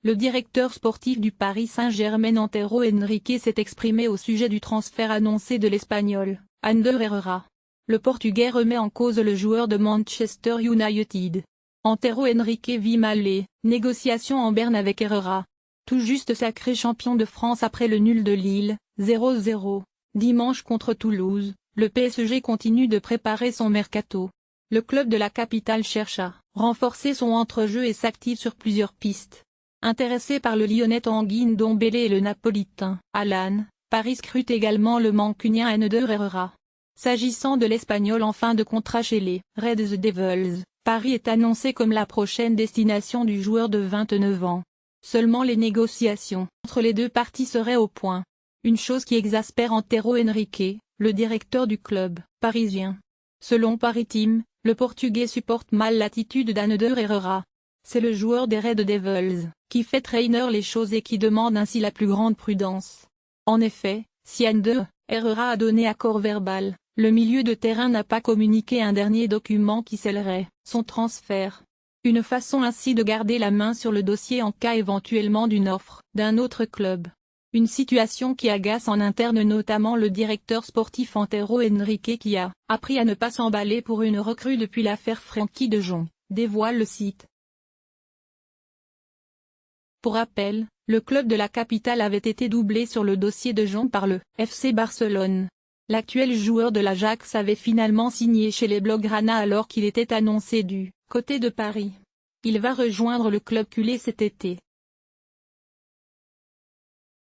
Le directeur sportif du Paris Saint-Germain Antero Henrique s'est exprimé au sujet du transfert annoncé de l'Espagnol, Ander Herrera. Le Portugais remet en cause le joueur de Manchester United. Antero Henrique vit mal les négociations en berne avec Herrera. Tout juste sacré champion de France après le nul de Lille, 0-0, dimanche contre Toulouse, le PSG continue de préparer son mercato. Le club de la capitale cherche à renforcer son entrejeu et s'active sur plusieurs pistes. Intéressé par le Lyonnais Tanguy Ndombele et le Napolitain Alan, Paris scrute également le Mancunien Ander Herrera. S'agissant de l'Espagnol en fin de contrat chez les Red Devils, Paris est annoncé comme la prochaine destination du joueur de 29 ans. Seulement les négociations entre les deux parties seraient au point. Une chose qui exaspère Antero Henrique, le directeur du club parisien. Selon Paris Team, le Portugais supporte mal l'attitude d'Ander Herrera. C'est le joueur des Red Devils qui fait traîner les choses et qui demande ainsi la plus grande prudence. En effet, si Ander Herrera a donné accord verbal, le milieu de terrain n'a pas communiqué un dernier document qui scellerait son transfert. Une façon ainsi de garder la main sur le dossier en cas éventuellement d'une offre d'un autre club. Une situation qui agace en interne notamment le directeur sportif Antero Henrique qui a appris à ne pas s'emballer pour une recrue depuis l'affaire Frenkie de Jong, dévoile le site. Pour rappel, le club de la capitale avait été doublé sur le dossier de Jong par le FC Barcelone. L'actuel joueur de l'Ajax avait finalement signé chez les Blaugrana alors qu'il était annoncé du côté de Paris. Il va rejoindre le club culé cet été.